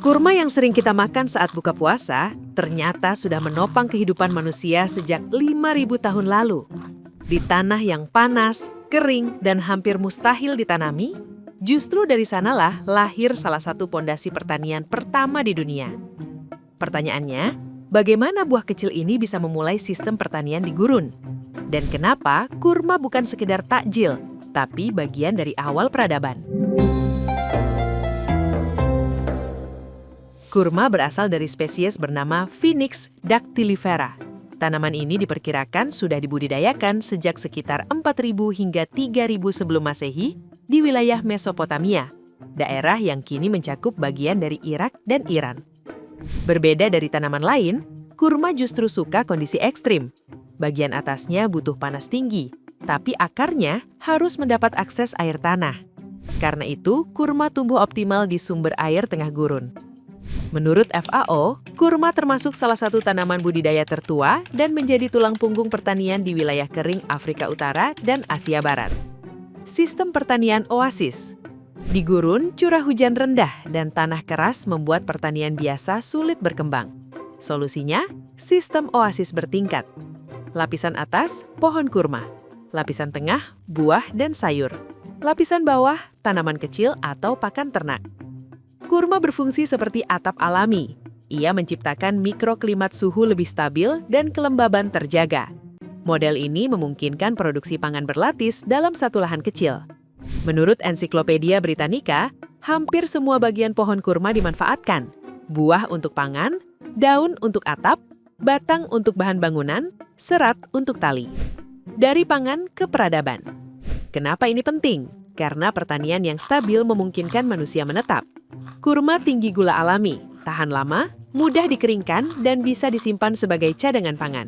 Kurma yang sering kita makan saat buka puasa ternyata sudah menopang kehidupan manusia sejak 5.000 tahun lalu. Di tanah yang panas, kering, dan hampir mustahil ditanami, justru dari sanalah lahir salah satu pondasi pertanian pertama di dunia. Pertanyaannya, bagaimana buah kecil ini bisa memulai sistem pertanian di gurun? Dan kenapa kurma bukan sekedar takjil, tapi bagian dari awal peradaban? Kurma berasal dari spesies bernama Phoenix dactylifera. Tanaman ini diperkirakan sudah dibudidayakan sejak sekitar 4.000 hingga 3.000 sebelum Masehi di wilayah Mesopotamia, daerah yang kini mencakup bagian dari Irak dan Iran. Berbeda dari tanaman lain, kurma justru suka kondisi ekstrim. Bagian atasnya butuh panas tinggi, tapi akarnya harus mendapat akses air tanah. Karena itu, kurma tumbuh optimal di sumber air tengah gurun. Menurut FAO, kurma termasuk salah satu tanaman budidaya tertua dan menjadi tulang punggung pertanian di wilayah kering Afrika Utara dan Asia Barat. Sistem pertanian oasis. Di gurun, curah hujan rendah dan tanah keras membuat pertanian biasa sulit berkembang. Solusinya, sistem oasis bertingkat. Lapisan atas, pohon kurma. Lapisan tengah, buah dan sayur. Lapisan bawah, tanaman kecil atau pakan ternak. Kurma berfungsi seperti atap alami. Ia menciptakan mikroklimat suhu lebih stabil dan kelembaban terjaga. Model ini memungkinkan produksi pangan berlapis dalam satu lahan kecil. Menurut Ensiklopedia Britannica, hampir semua bagian pohon kurma dimanfaatkan. Buah untuk pangan, daun untuk atap, batang untuk bahan bangunan, serat untuk tali. Dari pangan ke peradaban. Kenapa ini penting? Karena pertanian yang stabil memungkinkan manusia menetap. Kurma tinggi gula alami, tahan lama, mudah dikeringkan, dan bisa disimpan sebagai cadangan pangan.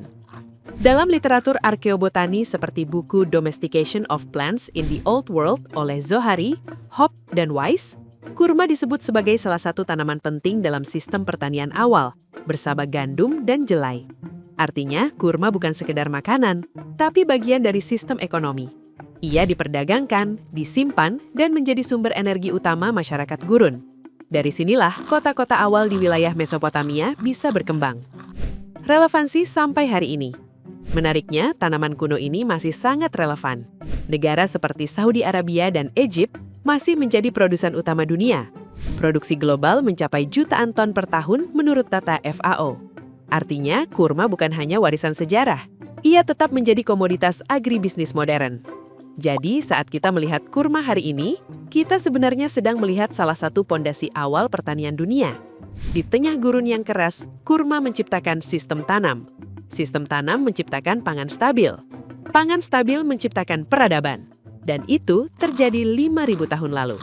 Dalam literatur arkeobotani seperti buku Domestication of Plants in the Old World oleh Zohari, Hope, dan Weiss, kurma disebut sebagai salah satu tanaman penting dalam sistem pertanian awal, bersama gandum dan jelai. Artinya, kurma bukan sekedar makanan, tapi bagian dari sistem ekonomi. Ia diperdagangkan, disimpan, dan menjadi sumber energi utama masyarakat gurun. Dari sinilah kota-kota awal di wilayah Mesopotamia bisa berkembang. Relevansi sampai hari ini. Menariknya, tanaman kuno ini masih sangat relevan. Negara seperti Saudi Arabia dan Egypt masih menjadi produsen utama dunia. Produksi global mencapai jutaan ton per tahun menurut data FAO. Artinya, kurma bukan hanya warisan sejarah. Ia tetap menjadi komoditas agribisnis modern. Jadi, saat kita melihat kurma hari ini, kita sebenarnya sedang melihat salah satu pondasi awal pertanian dunia. Di tengah gurun yang keras, kurma menciptakan sistem tanam. Sistem tanam menciptakan pangan stabil. Pangan stabil menciptakan peradaban. Dan itu terjadi 5.000 tahun lalu.